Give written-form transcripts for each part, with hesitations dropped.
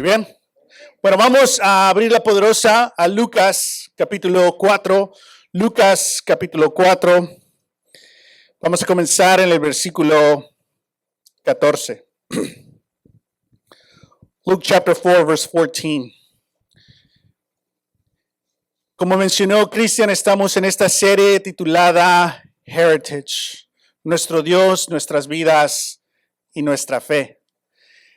bien. Bueno, vamos a abrir la poderosa a Lucas capítulo 4. Lucas capítulo 4. Vamos a comenzar en el versículo 14. Luke chapter 4, verse 14. Como mencionó Cristian, estamos en esta serie titulada Heritage. Nuestro Dios, nuestras vidas y nuestra fe.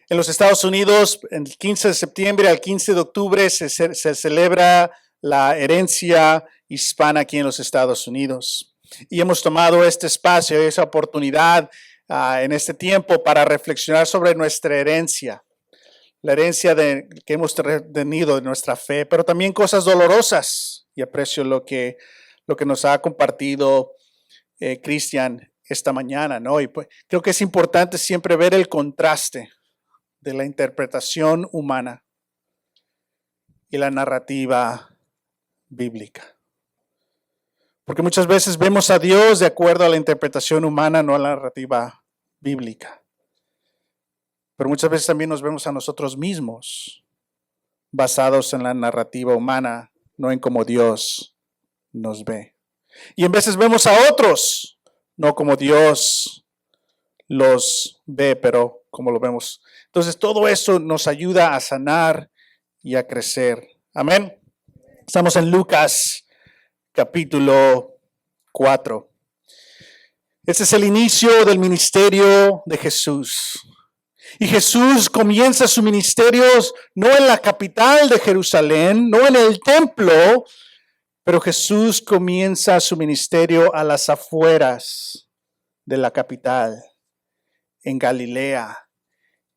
En los Estados Unidos, el 15 de septiembre al 15 de octubre se celebra la herencia hispana aquí en los Estados Unidos. Y hemos tomado este espacio, esa oportunidad en este tiempo para reflexionar sobre nuestra herencia. La herencia que hemos tenido de nuestra fe, pero también cosas dolorosas. Y aprecio lo que nos ha compartido Cristian esta mañana, ¿no? Y pues, creo que es importante siempre ver el contraste de la interpretación humana y la narrativa bíblica. Porque muchas veces vemos a Dios de acuerdo a la interpretación humana, no a la narrativa bíblica. Pero muchas veces también nos vemos a nosotros mismos basados en la narrativa humana, no en cómo Dios nos ve. Y en veces vemos a otros, no como Dios los ve, pero como lo vemos. Entonces todo eso nos ayuda a sanar y a crecer. Amén. Estamos en Lucas capítulo 4. Este es el inicio del ministerio de Jesús. Y Jesús comienza su ministerio no en la capital de Jerusalén, no en el templo, pero Jesús comienza su ministerio a las afueras de la capital, en Galilea,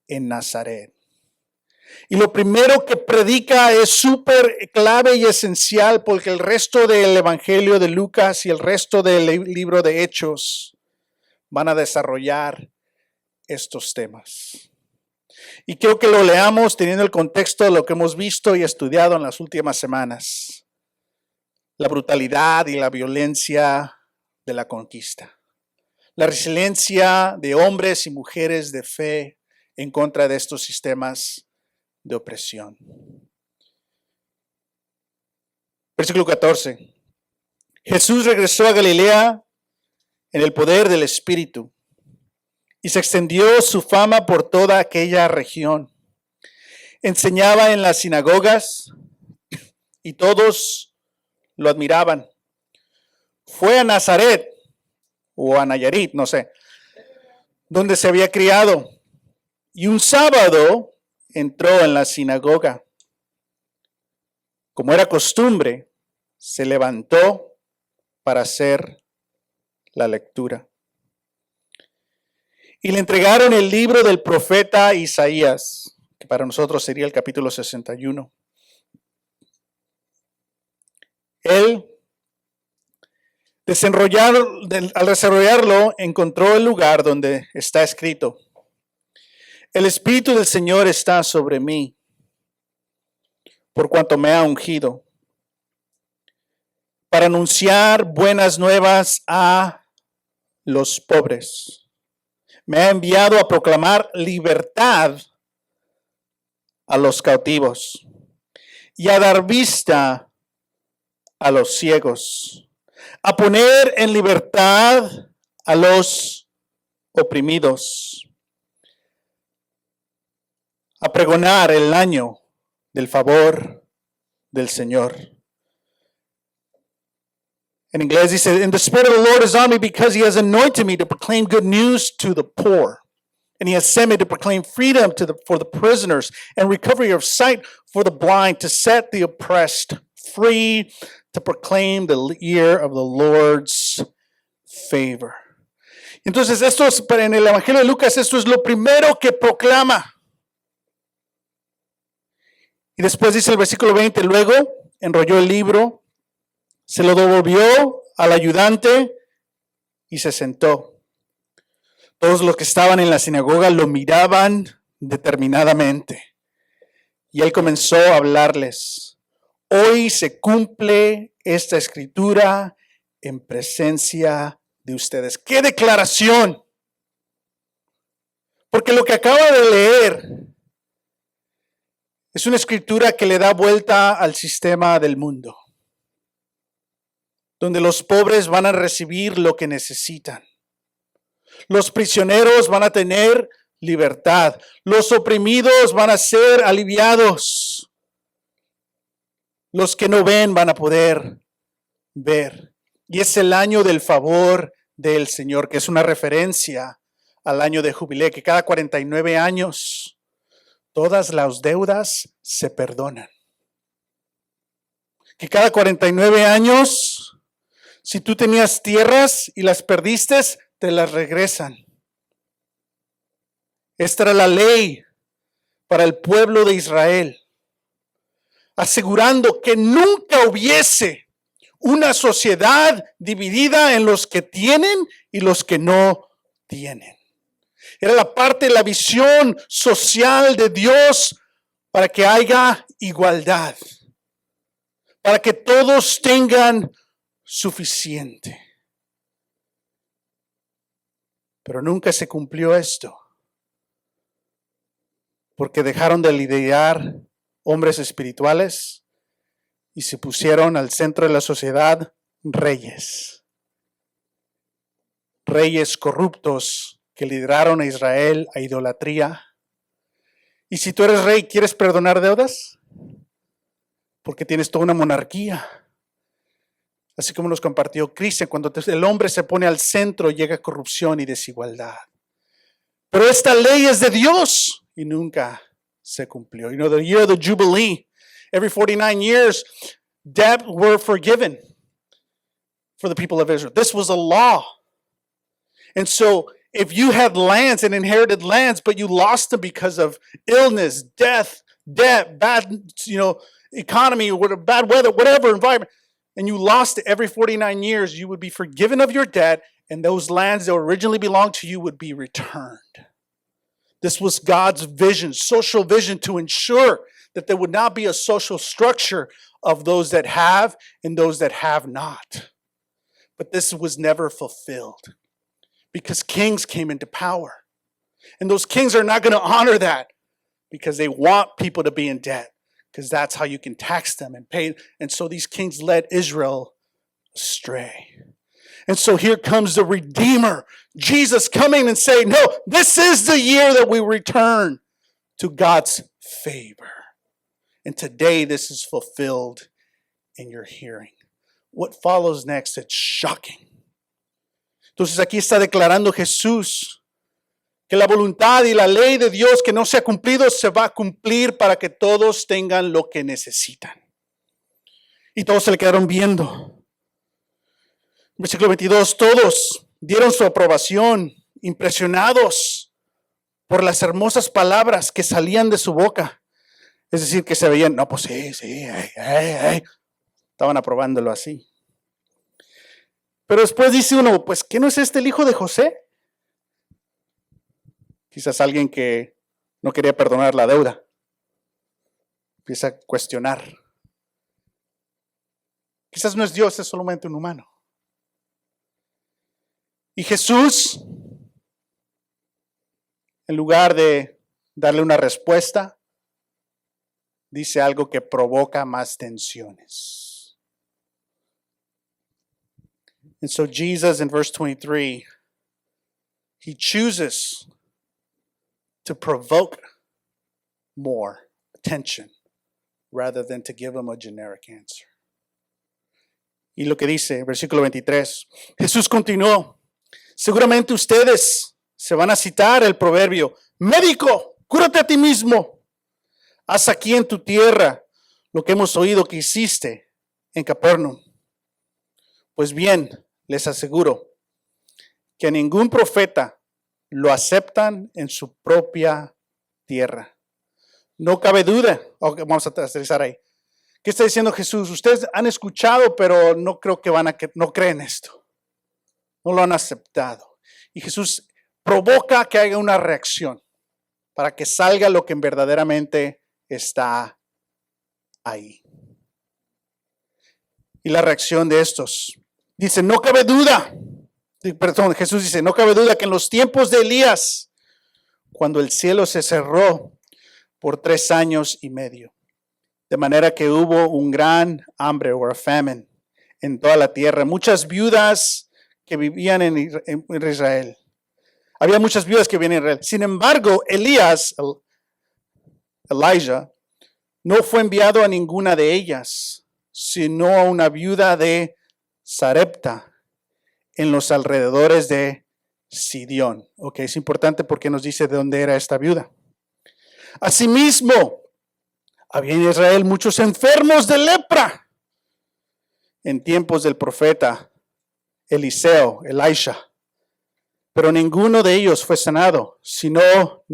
en Nazaret. Y lo primero que predica es súper clave y esencial porque el resto del Evangelio de Lucas y el resto del libro de Hechos van a desarrollar estos temas. Y quiero que lo leamos teniendo el contexto de lo que hemos visto y estudiado en las últimas semanas. La brutalidad y la violencia de la conquista. La resiliencia de hombres y mujeres de fe en contra de estos sistemas de opresión. Versículo 14. Jesús regresó a Galilea en el poder del Espíritu y se extendió su fama por toda aquella región. Enseñaba en las sinagogas y todos lo admiraban. Fue a Nazaret o a Nayarit, no sé, donde se había criado. Y un sábado entró en la sinagoga. Como era costumbre, se levantó para hacer la lectura. Y le entregaron el libro del profeta Isaías, que para nosotros sería el capítulo 61. Él, al desarrollarlo, encontró el lugar donde está escrito: el Espíritu del Señor está sobre mí, por cuanto me ha ungido, para anunciar buenas nuevas a los pobres. Me ha enviado a proclamar libertad a los cautivos y a dar vista a los ciegos, a poner en libertad a los oprimidos, a pregonar el año del favor del Señor. En inglés dice, and the Spirit of the Lord is on me because he has anointed me to proclaim good news to the poor. And he has sent me to proclaim freedom for the prisoners and recovery of sight for the blind, to set the oppressed free, to proclaim the year of the Lord's favor. Entonces, en el Evangelio de Lucas, esto es lo primero que proclama. Y después dice el versículo 20, luego enrolló el libro, se lo devolvió al ayudante y se sentó. Todos los que estaban en la sinagoga lo miraban determinadamente. Y él comenzó a hablarles. Hoy se cumple esta escritura en presencia de ustedes. ¡Qué declaración! Porque lo que acaba de leer Es una escritura que le da vuelta al sistema del mundo, donde los pobres van a recibir lo que necesitan. Los prisioneros van a tener libertad. Los oprimidos van a ser aliviados. Los que no ven van a poder ver. Y es el año del favor del Señor, que es una referencia al año de jubileo, que cada 49 años todas las deudas se perdonan. Que cada 49 años, si tú tenías tierras y las perdiste, te las regresan. Esta era la ley para el pueblo de Israel, asegurando que nunca hubiese una sociedad dividida en los que tienen y los que no tienen. Era la parte de la visión social de Dios para que haya igualdad, para que todos tengan suficiente. Pero nunca se cumplió esto, porque dejaron de liderar hombres espirituales y se pusieron al centro de la sociedad reyes. Reyes corruptos que lideraron a Israel a idolatría. Y si tú eres rey, ¿quieres perdonar deudas? Porque tienes toda una monarquía. Así como nos compartió Cristian, cuando el hombre se pone al centro, llega corrupción y desigualdad. Pero esta ley es de Dios y nunca se cumplió. You know, the year of the Jubilee, every 49 years, debt were forgiven for the people of Israel. This was a law. And so, if you had lands and inherited lands, but you lost them because of illness, death, debt, bad, economy, bad weather, whatever environment, and you lost it every 49 years, you would be forgiven of your debt, and those lands that originally belonged to you would be returned. This was God's vision, social vision, to ensure that there would not be a social structure of those that have and those that have not. But this was never fulfilled because kings came into power. And those kings are not going to honor that because they want people to be in debt, because that's how you can tax them and pay. And so these kings led Israel astray. And so here comes the Redeemer, Jesus, coming and saying, no, this is the year that we return to God's favor. And today this is fulfilled in your hearing. What follows next, it's shocking. Entonces aquí está declarando Jesús que la voluntad y la ley de Dios que no se ha cumplido se va a cumplir para que todos tengan lo que necesitan. Y todos se le quedaron viendo. Versículo 22, todos dieron su aprobación, impresionados por las hermosas palabras que salían de su boca. Es decir, que se veían, no, pues sí, estaban aprobándolo así. Pero después dice uno, pues, ¿qué no es este el hijo de José? Quizás alguien que no quería perdonar la deuda. Empieza a cuestionar. Quizás no es Dios, es solamente un humano. Y Jesús, en lugar de darle una respuesta, dice algo que provoca más tensiones. And so Jesus in verse 23, he chooses to provoke more attention rather than to give them a generic answer. Y lo que dice, versículo 23, Jesús continuó, seguramente ustedes se van a citar el proverbio, médico, cúrate a ti mismo. Haz aquí en tu tierra lo que hemos oído que hiciste en Capernaum. Pues bien, les aseguro que a ningún profeta lo aceptan en su propia tierra. No cabe duda. Okay, vamos a aterrizar ahí. ¿Qué está diciendo Jesús? Ustedes han escuchado, pero no creo que no creen esto. No lo han aceptado. Y Jesús provoca que haya una reacción para que salga lo que verdaderamente está ahí. Y la reacción de estos dice, no cabe duda. Perdón, Jesús dice, no cabe duda que en los tiempos de Elías, cuando el cielo se cerró por 3 años y medio. De manera que hubo un gran hambre o famine en toda la tierra. Muchas viudas que vivían en Israel. Había muchas viudas que vivían en Israel. Sin embargo, Elijah, no fue enviado a ninguna de ellas, sino a una viuda de Sarepta, en los alrededores de Sidón. Ok, es importante porque nos dice de dónde era esta viuda. Asimismo, había en Israel muchos enfermos de lepra en tiempos del profeta Elisha, pero ninguno de ellos fue sanado, sino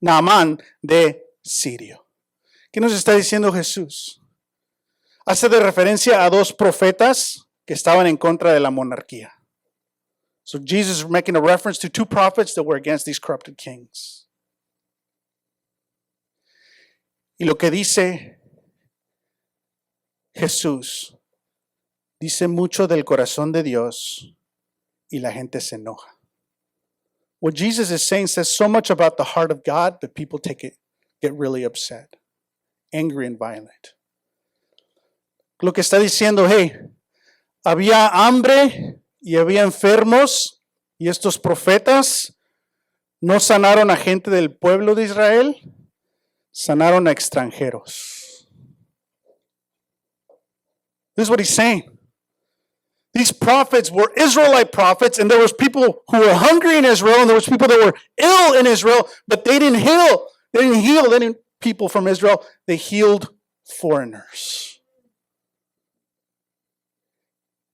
Naamán de Sirio. ¿Qué nos está diciendo Jesús? Hace de referencia a 2 profetas que estaban en contra de la monarquía. So Jesus is making a reference to 2 prophets that were against these corrupted kings. Y lo que dice Jesús dice mucho del corazón de Dios y la gente se enoja. What Jesus is saying says so much about the heart of God that people get really upset, angry and violent. Lo que está diciendo, hey, había hambre y había enfermos y estos profetas no sanaron a gente del pueblo de Israel, sanaron a extranjeros. This is what he's saying. These prophets were Israelite prophets, and there was people who were hungry in Israel, and there was people that were ill in Israel, but they didn't heal. They didn't heal any people from Israel. They healed foreigners.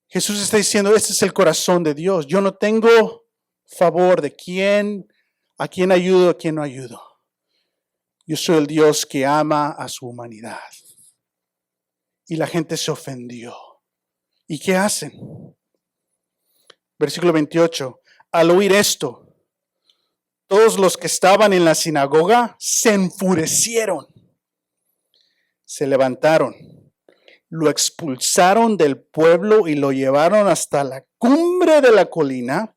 Jesús está diciendo, este es el corazón de Dios. Yo no tengo favor de a quién ayudo, a quién no ayudo. Yo soy el Dios que ama a su humanidad. Y la gente se ofendió. ¿Y qué hacen? Versículo 28. Al oír esto, todos los que estaban en la sinagoga se enfurecieron. Se levantaron, lo expulsaron del pueblo y lo llevaron hasta la cumbre de la colina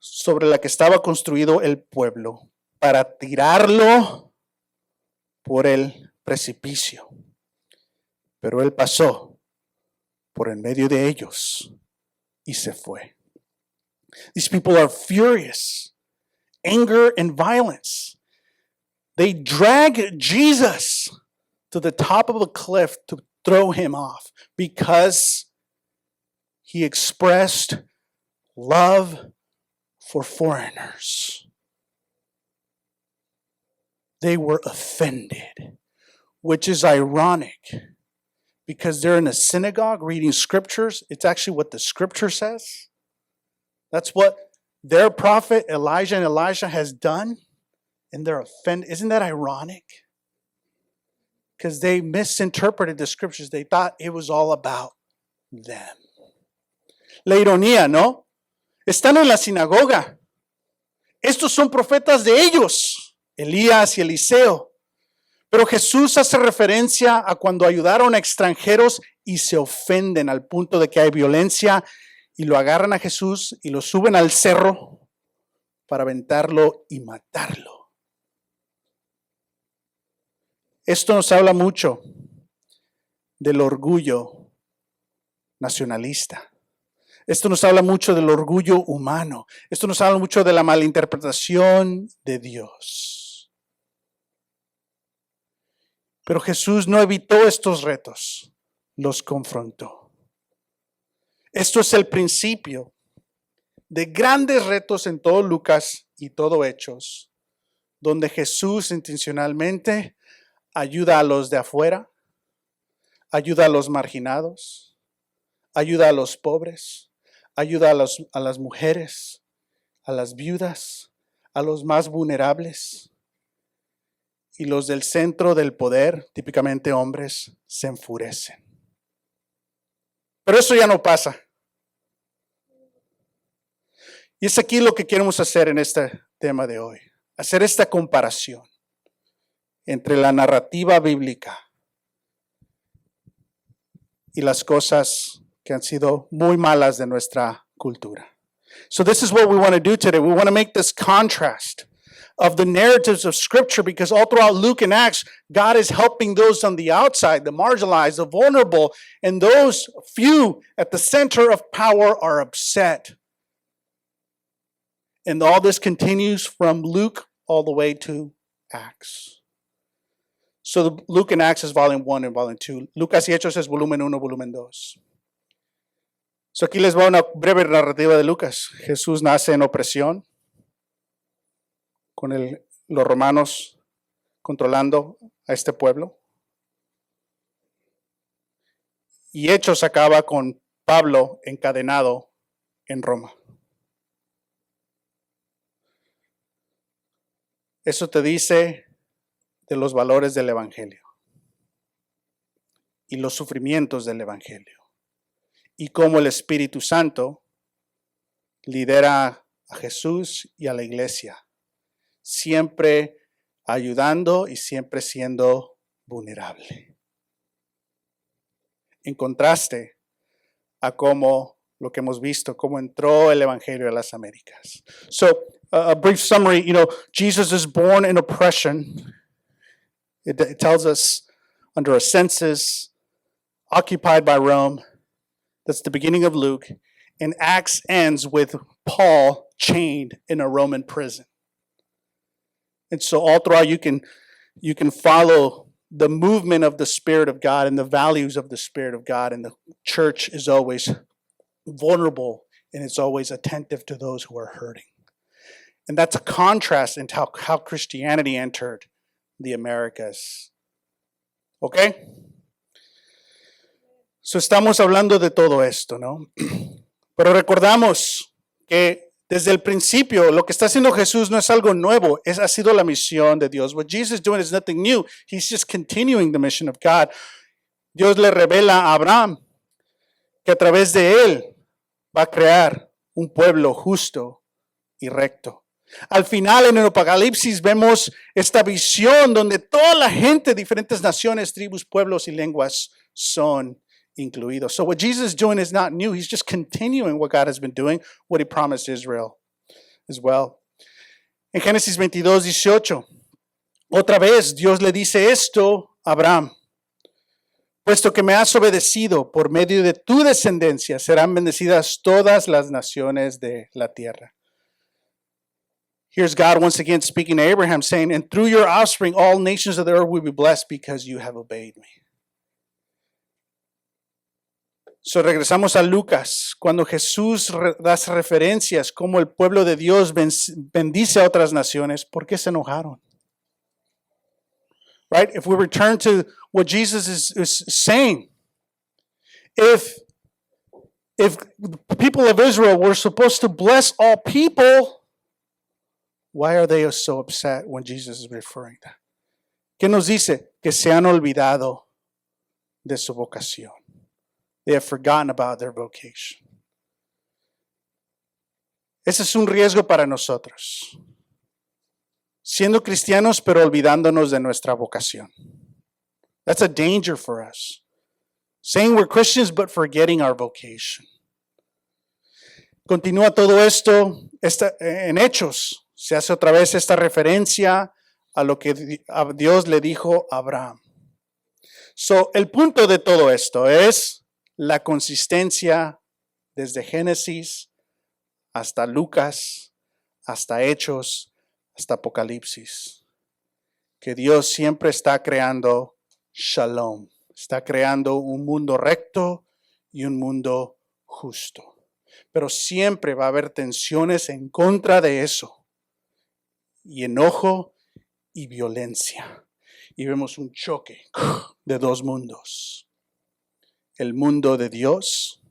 sobre la que estaba construido el pueblo, para tirarlo por el precipicio. Pero él pasó por en medio de ellos y se fue. These people are furious, anger and violence. They drag Jesus to the top of a cliff to throw him off because he expressed love for foreigners. They were offended, which is ironic because they're in a synagogue reading scriptures. It's actually what the scripture says. That's what their prophet Elijah and Elisha has done, and they're offended. Isn't that ironic? Because they misinterpreted the scriptures. They thought it was all about them. La ironía, ¿no? Están en la sinagoga. Estos son profetas de ellos, Elías y Eliseo. Pero Jesús hace referencia a cuando ayudaron a extranjeros y se ofenden al punto de que hay violencia y lo agarran a Jesús y lo suben al cerro para aventarlo y matarlo. Esto nos habla mucho del orgullo nacionalista. Esto nos habla mucho del orgullo humano. Esto nos habla mucho de la malinterpretación de Dios. Pero Jesús no evitó estos retos, los confrontó. Esto es el principio de grandes retos en todo Lucas y todo Hechos, donde Jesús intencionalmente ayuda a los de afuera, ayuda a los marginados, ayuda a los pobres, ayuda a las mujeres, a las viudas, a los más vulnerables. Y los del centro del poder, típicamente hombres, se enfurecen. Pero eso ya no pasa. Y es aquí lo que queremos hacer en este tema de hoy. Hacer esta comparación entre la narrativa bíblica y las cosas que han sido muy malas de nuestra cultura. So this is what we want to do today. We want to make this contrast of the narratives of Scripture, because all throughout Luke and Acts, God is helping those on the outside, the marginalized, the vulnerable, and those few at the center of power are upset. And all this continues from Luke all the way to Acts. So Luke and Acts is volume 1 and volume 2. Lucas y Hechos es volumen 1, volumen 2. So aquí les va una breve narrativa de Lucas. Jesús nace en opresión, con los romanos controlando a este pueblo. Y Hechos acaba con Pablo encadenado en Roma. Eso te dice de los valores del Evangelio y los sufrimientos del Evangelio y cómo el Espíritu Santo lidera a Jesús y a la iglesia, siempre ayudando y siempre siendo vulnerable. En contraste a cómo lo que hemos visto, cómo entró el Evangelio a las Américas. So, a brief summary, Jesus is born in oppression. It tells us under a census, occupied by Rome. That's the beginning of Luke. And Acts ends with Paul chained in a Roman prison. And so all throughout you can follow the movement of the Spirit of God and the values of the Spirit of God. And the church is always vulnerable and it's always attentive to those who are hurting. And that's a contrast in how Christianity entered the Americas. ¿Ok? So estamos hablando de todo esto, ¿no? Pero recordamos que desde el principio lo que está haciendo Jesús no es algo nuevo, ha sido la misión de Dios. What Jesus is doing is nothing new. He's just continuing the mission of God. Dios le revela a Abraham que a través de él va a crear un pueblo justo y recto. Al final en el Apocalipsis vemos esta visión donde toda la gente, diferentes naciones, tribus, pueblos y lenguas son incluidos. So what Jesus is doing is not new. He's just continuing what God has been doing, what he promised Israel as well. En Génesis 22:18, otra vez Dios le dice esto a Abraham. Puesto que me has obedecido, por medio de tu descendencia serán bendecidas todas las naciones de la tierra. Here's God once again speaking to Abraham, saying, and through your offspring all nations of the earth will be blessed because you have obeyed me. So regresamos a Lucas, cuando Jesús da referencias como el pueblo de Dios bendice a otras naciones, ¿por qué se enojaron? Right? If we return to what Jesus is saying, if the people of Israel were supposed to bless all people, why are they so upset when Jesus is referring to that? ¿Qué nos dice? Que se han olvidado de su vocación. They have forgotten about their vocation. Ese es un riesgo para nosotros. Siendo cristianos, pero olvidándonos de nuestra vocación. That's a danger for us. Saying we're Christians, but forgetting our vocation. Continúa todo esto en Hechos. Se hace otra vez esta referencia a lo que Dios le dijo a Abraham. So, el punto de todo esto es la consistencia desde Génesis hasta Lucas, hasta Hechos, hasta Apocalipsis. Que Dios siempre está creando shalom. Está creando un mundo recto y un mundo justo. Pero siempre va a haber tensiones en contra de eso. Y enojo y violencia. Y vemos un choque de dos mundos. El mundo de Dios,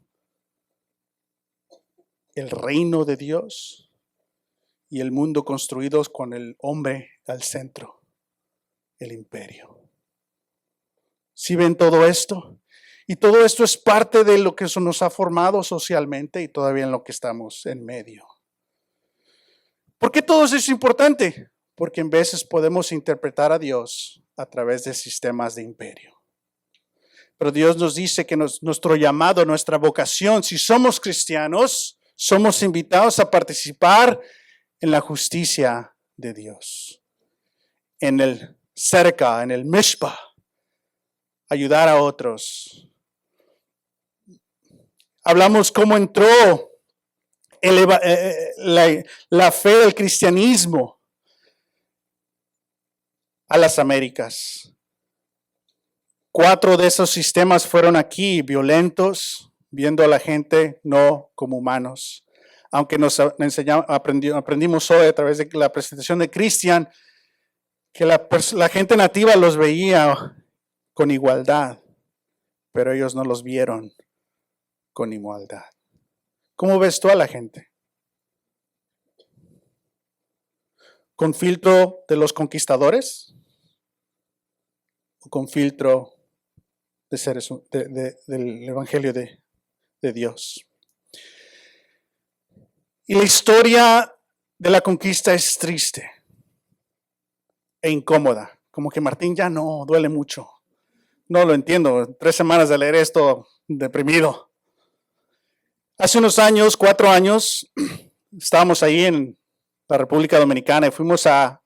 el reino de Dios y el mundo construido con el hombre al centro, el imperio. ¿Sí ven todo esto? Y todo esto es parte de lo que eso nos ha formado socialmente y todavía en lo que estamos en medio. ¿Por qué todo eso es importante? Porque en veces podemos interpretar a Dios a través de sistemas de imperio. Pero Dios nos dice que nuestro llamado, nuestra vocación, si somos cristianos, somos invitados a participar en la justicia de Dios. En el cerca, en el mishpah, ayudar a otros. Hablamos cómo entró la fe del cristianismo a las Américas. 4 de esos sistemas fueron aquí, violentos, viendo a la gente no como humanos. Aunque aprendimos hoy a través de la presentación de Cristian, que la gente nativa los veía con igualdad, pero ellos no los vieron con igualdad. ¿Cómo ves tú a la gente? ¿Con filtro de los conquistadores? ¿O con filtro de seres del Evangelio de Dios? Y la historia de la conquista es triste e incómoda. Como que Martín ya no, duele mucho. No lo entiendo. 3 semanas de leer esto, deprimido. Hace unos años, 4 años, estábamos ahí en la República Dominicana y fuimos a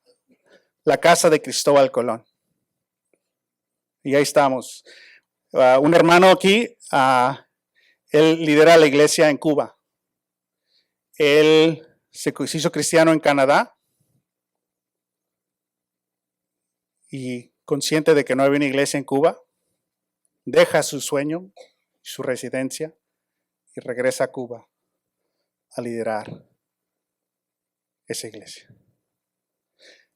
la casa de Cristóbal Colón. Y ahí estamos. Un hermano aquí, él lidera la iglesia en Cuba. Él se hizo cristiano en Canadá y consciente de que no había una iglesia en Cuba, deja su sueño, su residencia y regresa a Cuba a liderar esa iglesia.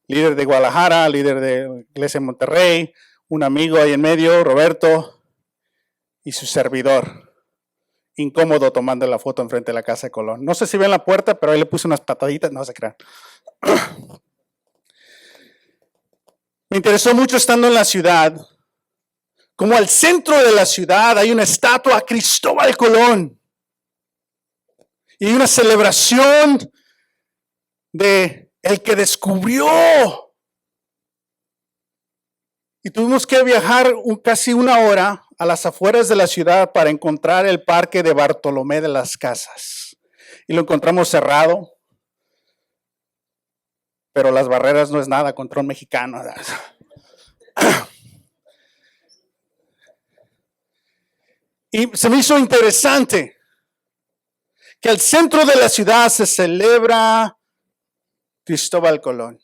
Líder de Guadalajara, líder de iglesia en Monterrey, un amigo ahí en medio, Roberto, y su servidor. Incómodo tomando la foto enfrente de la casa de Colón. No sé si ven la puerta, pero ahí le puse unas pataditas, no se crean. Me interesó mucho estando en la ciudad, como al centro de la ciudad hay una estatua a Cristóbal Colón. Y hay una celebración de el que descubrió. Y tuvimos que viajar casi 1 hora a las afueras de la ciudad para encontrar el parque de Bartolomé de las Casas. Y lo encontramos cerrado, pero las barreras no es nada contra un mexicano. Y se me hizo interesante que al centro de la ciudad se celebra Cristóbal Colón.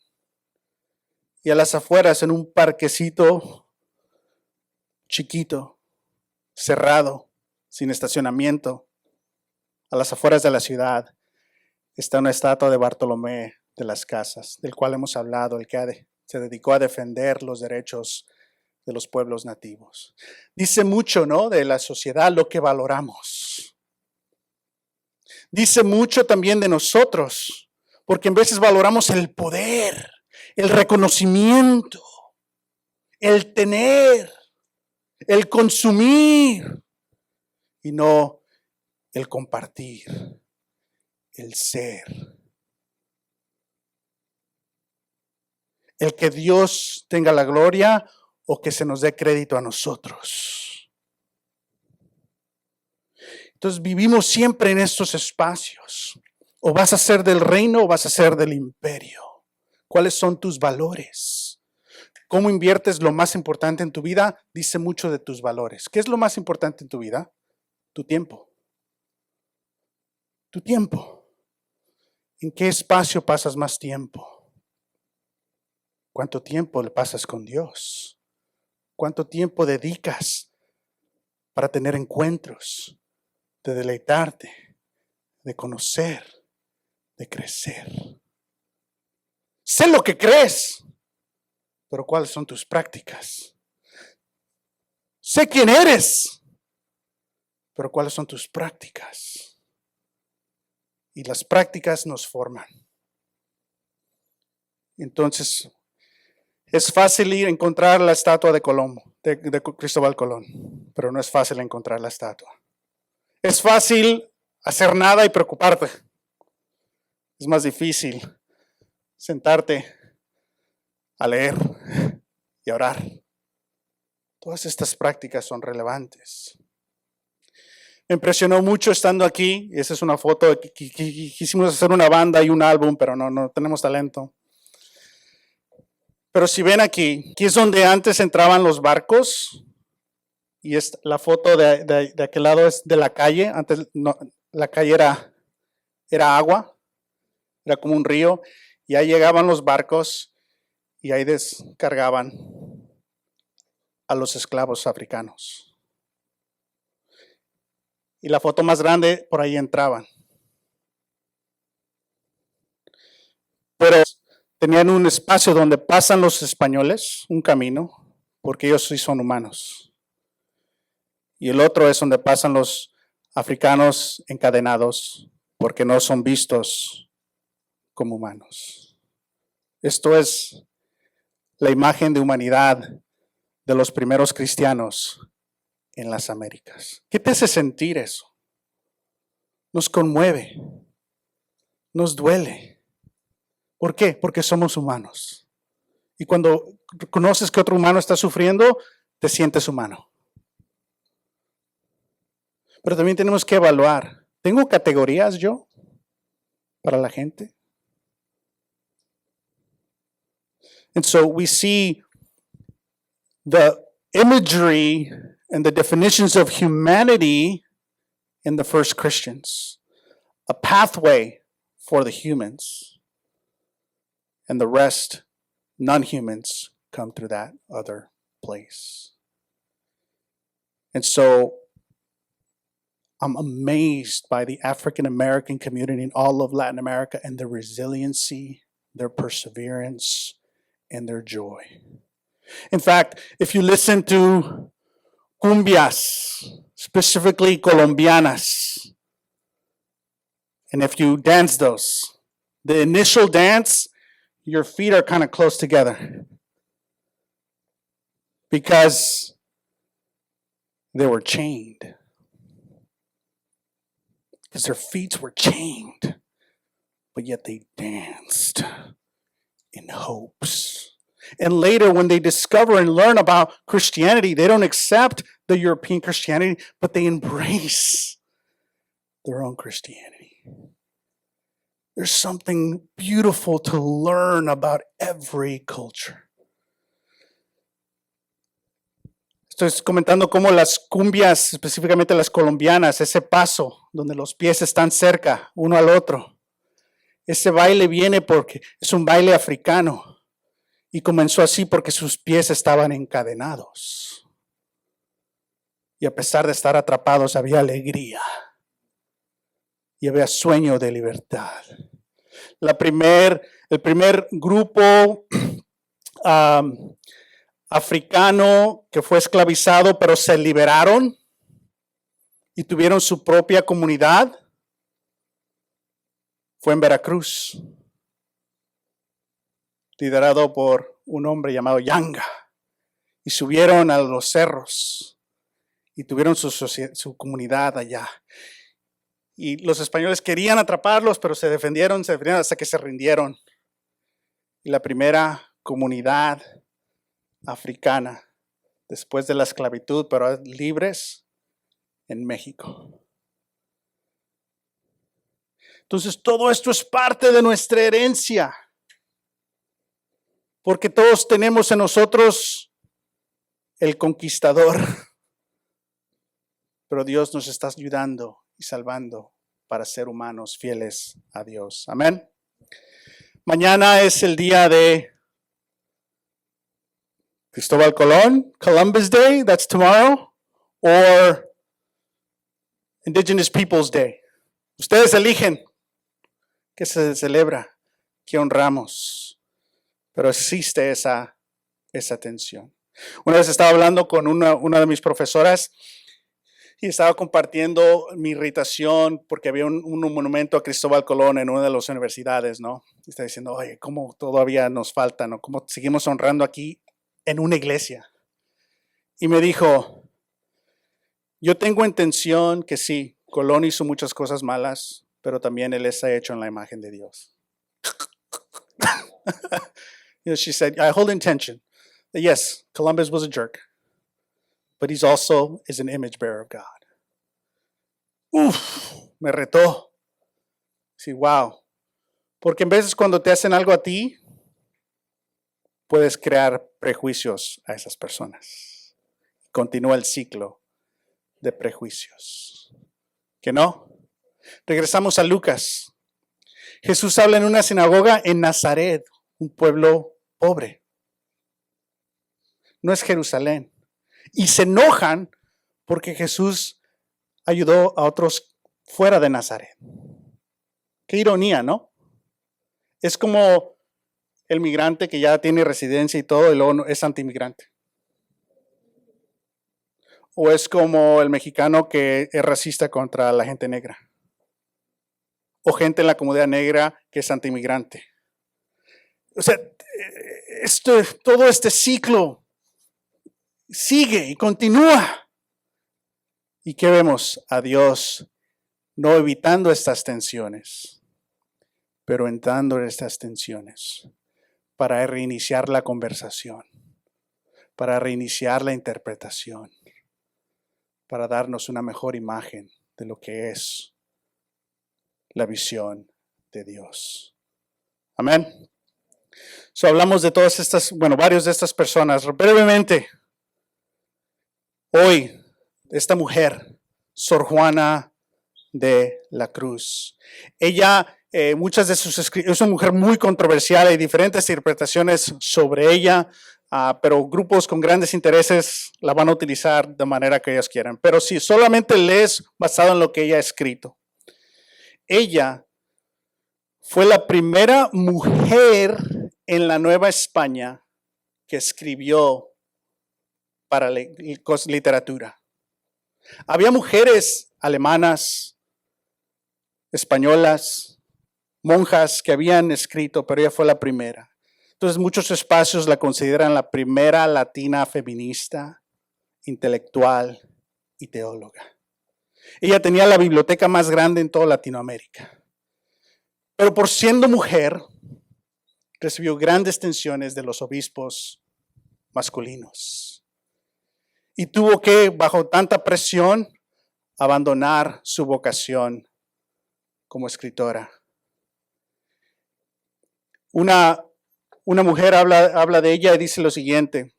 Y a las afueras, en un parquecito chiquito, cerrado, sin estacionamiento, a las afueras de la ciudad, está una estatua de Bartolomé de las Casas, del cual hemos hablado, el que se dedicó a defender los derechos de los pueblos nativos. Dice mucho, ¿no?, de la sociedad, lo que valoramos. Dice mucho también de nosotros, porque en veces valoramos el poder, el reconocimiento, el tener, el consumir y no el compartir, el ser. El que Dios tenga la gloria o que se nos dé crédito a nosotros. Entonces vivimos siempre en estos espacios. O vas a ser del reino o vas a ser del imperio. ¿Cuáles son tus valores? ¿Cómo inviertes lo más importante en tu vida? Dice mucho de tus valores. ¿Qué es lo más importante en tu vida? Tu tiempo. Tu tiempo. ¿En qué espacio pasas más tiempo? ¿Cuánto tiempo le pasas con Dios? ¿Cuánto tiempo dedicas para tener encuentros, de deleitarte, de conocer, de crecer? Sé lo que crees, pero ¿cuáles son tus prácticas? Sé quién eres, pero ¿cuáles son tus prácticas? Y las prácticas nos forman. Entonces, es fácil ir a encontrar la estatua de Cristóbal Colón, pero no es fácil encontrar la estatua. Es fácil hacer nada y preocuparte. Es más difícil sentarte a leer y a orar. Todas estas prácticas son relevantes. Me impresionó mucho estando aquí. Esa es una foto. Quisimos hacer una banda y un álbum, pero no tenemos talento. Pero si ven aquí es donde antes entraban los barcos. Y la foto de aquel lado es de la calle. Antes no, la calle era agua, era como un río. Y ahí llegaban los barcos y ahí descargaban a los esclavos africanos. Y la foto más grande, por ahí entraban. Pero tenían un espacio donde pasan los españoles, un camino, porque ellos sí son humanos. Y el otro es donde pasan los africanos encadenados, porque no son vistos como humanos. Esto es la imagen de humanidad de los primeros cristianos en las Américas. ¿Qué te hace sentir eso? Nos conmueve, nos duele. ¿Por qué? Porque somos humanos. Y cuando conoces que otro humano está sufriendo, te sientes humano. Pero también tenemos que evaluar. ¿Tengo categorías yo para la gente? And so we see the imagery and the definitions of humanity in the first Christians. A pathway for the humans. And the rest, non-humans, come through that other place. And so I'm amazed by the African American community in all of Latin America and their resiliency, their perseverance, and their joy. In fact, if you listen to cumbias, specifically colombianas, and if you dance those, the initial dance, your feet are kind of close together because they were chained. Because their feet were chained, but yet they danced in hopes. And later, when they discover and learn about Christianity, they don't accept the European Christianity, but they embrace their own Christianity. There's something beautiful to learn about every culture. Estoy comentando cómo las cumbias, específicamente las colombianas, ese paso donde los pies están cerca uno al otro. Ese baile viene porque es un baile africano y comenzó así porque sus pies estaban encadenados. Y a pesar de estar atrapados había alegría y había sueño de libertad. El primer grupo africano que fue esclavizado, pero se liberaron y tuvieron su propia comunidad, fue en Veracruz, liderado por un hombre llamado Yanga, y subieron a los cerros y tuvieron su comunidad allá. Y los españoles querían atraparlos, pero se defendieron hasta que se rindieron. Y la primera comunidad africana, después de la esclavitud, pero libres, en México. Entonces, todo esto es parte de nuestra herencia, porque todos tenemos en nosotros el conquistador, pero Dios nos está ayudando y salvando para ser humanos fieles a Dios. Amén. Mañana es el día de Cristóbal Colón, Columbus Day, that's tomorrow, or Indigenous Peoples Day. Ustedes eligen qué se celebra, qué honramos, pero existe esa tensión. Una vez estaba hablando con una de mis profesoras y estaba compartiendo mi irritación porque había un monumento a Cristóbal Colón en una de las universidades, ¿no? Y está diciendo, oye, ¿cómo todavía nos falta, no? ¿Cómo seguimos honrando aquí en una iglesia? Y me dijo, yo tengo intención que sí, Colón hizo muchas cosas malas, pero también él está hecho en la imagen de Dios. She said, I hold intention that yes, Columbus was a jerk, but he's also is an image bearer of God. Me retó. Sí, wow. Porque en veces cuando te hacen algo a ti, puedes crear prejuicios a esas personas. Continúa el ciclo de prejuicios. ¿Que no? Regresamos a Lucas. Jesús habla en una sinagoga en Nazaret, un pueblo pobre. No es Jerusalén. Y se enojan porque Jesús ayudó a otros fuera de Nazaret. Qué ironía, ¿no? Es como el migrante que ya tiene residencia y todo y luego es antimigrante. O es como el mexicano que es racista contra la gente negra. O gente en la comunidad negra que es antimigrante. O sea, todo este ciclo sigue y continúa. ¿Y qué vemos? A Dios no evitando estas tensiones, pero entrando en estas tensiones para reiniciar la conversación, para reiniciar la interpretación, para darnos una mejor imagen de lo que es la visión de Dios. Amén. So, hablamos de todas estas, varios de estas personas. Brevemente, hoy, esta mujer, Sor Juana de la Cruz. Ella, muchas de sus escritos, es una mujer muy controversial, hay diferentes interpretaciones sobre ella, pero grupos con grandes intereses la van a utilizar de manera que ellas quieran. Pero si solamente lees basado en lo que ella ha escrito, ella fue la primera mujer en la Nueva España que escribió para literatura. Había mujeres alemanas, españolas, monjas que habían escrito, pero ella fue la primera. Entonces muchos espacios la consideran la primera latina feminista, intelectual y teóloga. Ella tenía la biblioteca más grande en toda Latinoamérica. Pero por siendo mujer, recibió grandes tensiones de los obispos masculinos. Y tuvo que, bajo tanta presión, abandonar su vocación como escritora. Una mujer habla de ella y dice lo siguiente.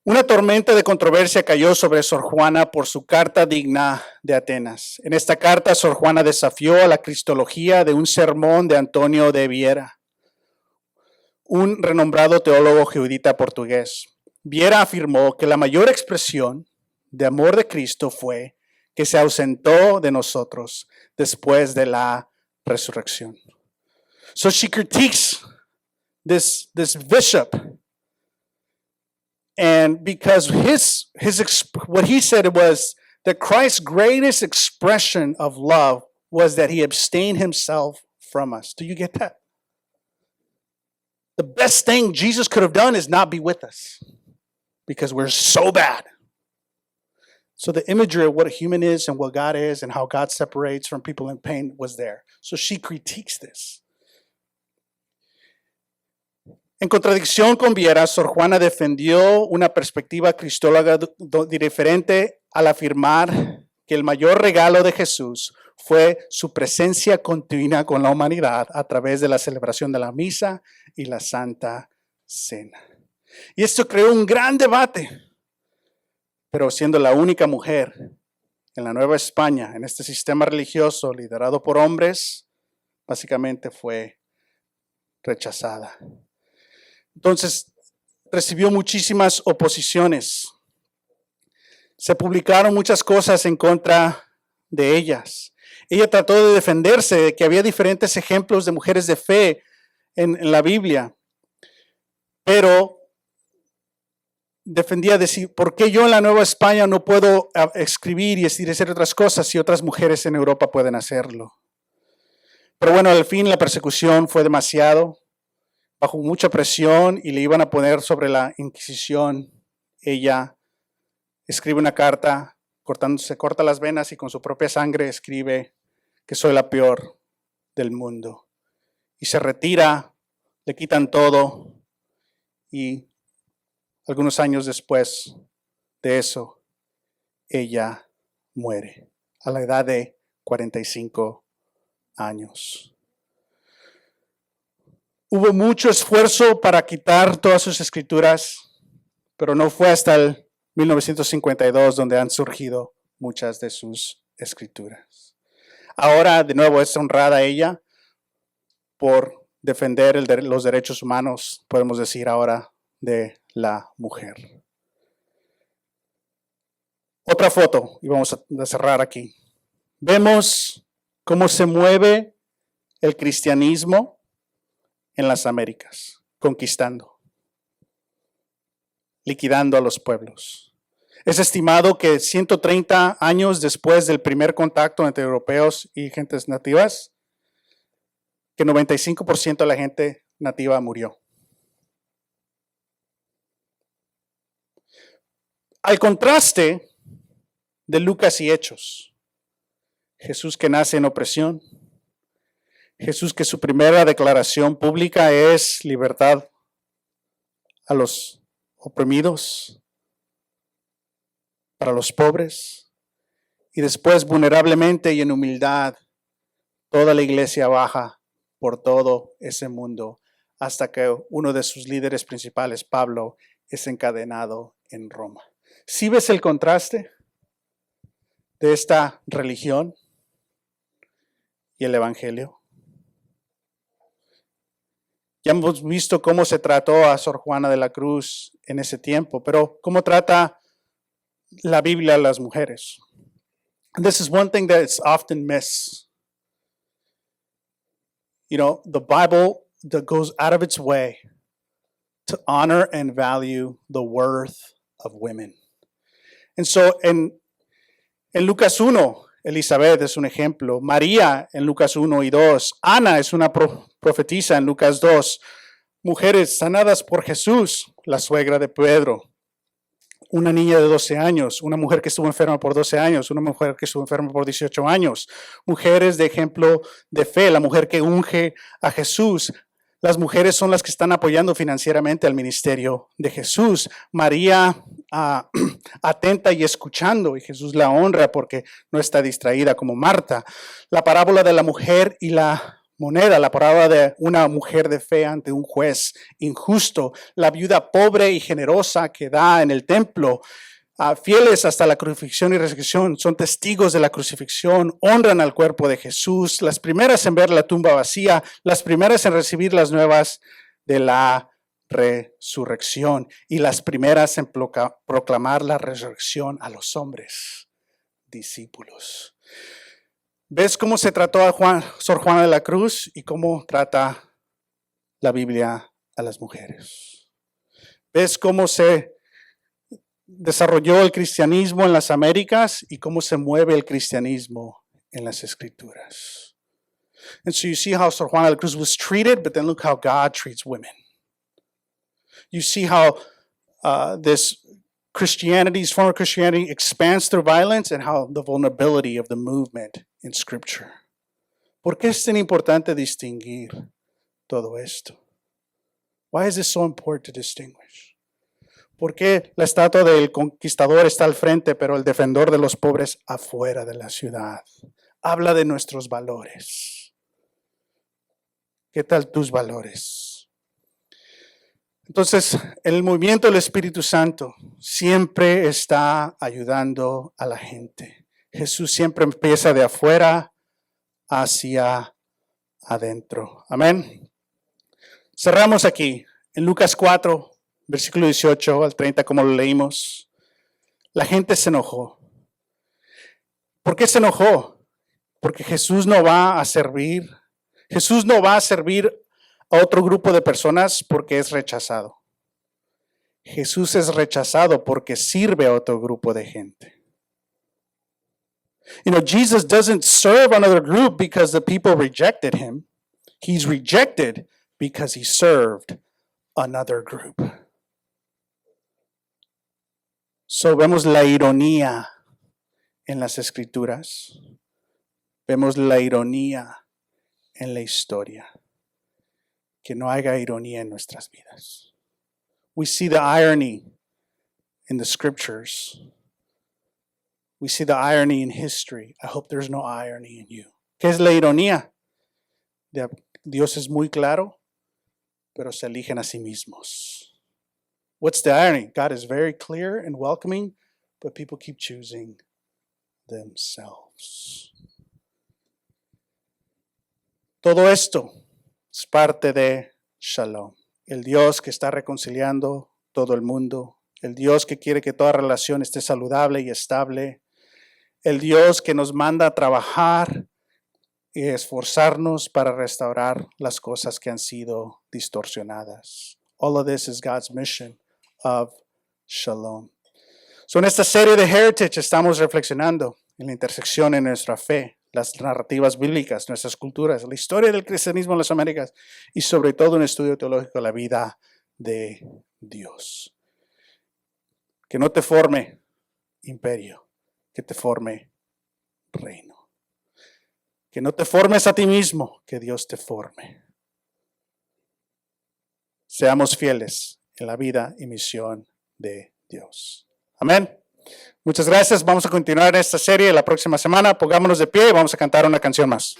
Una tormenta de controversia cayó sobre Sor Juana por su carta digna de Atenas. En esta carta, Sor Juana desafió a la cristología de un sermón de Antonio de Viera, un renombrado teólogo jesuita portugués. Viera afirmó que la mayor expresión de amor de Cristo fue que se ausentó de nosotros después de la resurrección. So she critiques this bishop, and because what he said was that Christ's greatest expression of love was that he abstained himself from us. Do you get that? The best thing Jesus could have done is not be with us because we're so bad. So the imagery of what a human is and what God is and how God separates from people in pain was there. So she critiques this. En contradicción con Viera, Sor Juana defendió una perspectiva cristóloga diferente al afirmar que el mayor regalo de Jesús fue su presencia continua con la humanidad a través de la celebración de la misa y la Santa Cena. Y esto creó un gran debate, pero siendo la única mujer en la Nueva España, en este sistema religioso liderado por hombres, básicamente fue rechazada. Entonces, recibió muchísimas oposiciones. Se publicaron muchas cosas en contra de ellas. Ella trató de defenderse de que había diferentes ejemplos de mujeres de fe en la Biblia, pero defendía decir, ¿por qué yo en la Nueva España no puedo escribir y hacer otras cosas si otras mujeres en Europa pueden hacerlo? Pero bueno, al fin la persecución fue demasiado, bajo mucha presión y le iban a poner sobre la Inquisición. Ella escribe una carta, se corta las venas y con su propia sangre escribe que soy la peor del mundo. Y se retira, le quitan todo y algunos años después de eso, ella muere a la edad de 45 años. Hubo mucho esfuerzo para quitar todas sus escrituras, pero no fue hasta el 1952 donde han surgido muchas de sus escrituras. Ahora, de nuevo, es honrada ella por defender los derechos humanos, podemos decir ahora, de la mujer. Otra foto, y vamos a cerrar aquí. Vemos cómo se mueve el cristianismo en las Américas, conquistando, liquidando a los pueblos. Es estimado que 130 años después del primer contacto entre europeos y gentes nativas, que 95% de la gente nativa murió. Al contraste de Lucas y Hechos, Jesús que nace en opresión, Jesús que su primera declaración pública es libertad a los oprimidos, para los pobres, y después vulnerablemente y en humildad, toda la iglesia baja por todo ese mundo hasta que uno de sus líderes principales, Pablo, es encadenado en Roma. ¿Sí ves el contraste de esta religión y el evangelio? Ya hemos visto cómo se trató a Sor Juana de la Cruz en ese tiempo, pero ¿cómo trata la Biblia a las mujeres? And this is one thing that is often missed. You know, the Bible that goes out of its way to honor and value the worth of women. And so en Lucas 1, Elizabeth es un ejemplo, María en Lucas 1 y 2, Ana es una profetisa en Lucas 2, mujeres sanadas por Jesús, la suegra de Pedro, una niña de 12 años, una mujer que estuvo enferma por 12 años, una mujer que estuvo enferma por 18 años, mujeres de ejemplo de fe, la mujer que unge a Jesús. Las mujeres son las que están apoyando financieramente al ministerio de Jesús. María atenta y escuchando, y Jesús la honra porque no está distraída como Marta. La parábola de la mujer y la moneda, la parábola de una mujer de fe ante un juez injusto, la viuda pobre y generosa que da en el templo, fieles hasta la crucifixión y resurrección, son testigos de la crucifixión, honran al cuerpo de Jesús, las primeras en ver la tumba vacía, las primeras en recibir las nuevas de la resurrección y las primeras en proclamar la resurrección a los hombres, discípulos. ¿Ves cómo se trató a Sor Juana de la Cruz y cómo trata la Biblia a las mujeres? ¿Ves cómo se desarrolló el cristianismo en las Américas y cómo se mueve el cristianismo en las Escrituras? And so you see how Sor Juana de la Cruz was treated, but then look how God treats women. You see how this former Christianity expands through violence and how the vulnerability of the movement in Scripture. ¿Por qué es tan importante distinguir todo esto? Why is this so important to distinguish? ¿Por qué la estatua del conquistador está al frente, pero el defensor de los pobres afuera de la ciudad? Habla de nuestros valores. ¿Qué tal tus valores? Entonces, el movimiento del Espíritu Santo siempre está ayudando a la gente. Jesús siempre empieza de afuera hacia adentro. Amén. Cerramos aquí en Lucas 4, versículo 18 al 30, como lo leímos. La gente se enojó. ¿Por qué se enojó? Porque Jesús no va a servir. Jesús no va a servir a otro grupo de personas porque es rechazado. Jesús es rechazado porque sirve a otro grupo de gente. You know, Jesus doesn't serve another group because the people rejected him. He's rejected because he served another group. So vemos la ironía en las Escrituras. Vemos la ironía en la historia. Que no haya ironía en nuestras vidas. We see the irony in the Scriptures. We see the irony in history. I hope there's no irony in you. ¿Qué es la ironía? Dios es muy claro pero se eligen a sí mismos. What's the irony? God is very clear and welcoming, but people keep choosing themselves. Todo esto es parte de Shalom, el Dios que está reconciliando todo el mundo, el Dios que quiere que toda relación esté saludable y estable, el Dios que nos manda a trabajar y esforzarnos para restaurar las cosas que han sido distorsionadas. All of this is God's mission of Shalom. So, en esta serie de Heritage estamos reflexionando en la intersección en nuestra fe, las narrativas bíblicas, nuestras culturas, la historia del cristianismo en las Américas y sobre todo un estudio teológico de la vida de Dios. Que no te forme imperio, que te forme reino. Que no te formes a ti mismo, que Dios te forme. Seamos fieles en la vida y misión de Dios. Amén. Muchas gracias. Vamos a continuar esta serie la próxima semana. Pongámonos de pie y vamos a cantar una canción más.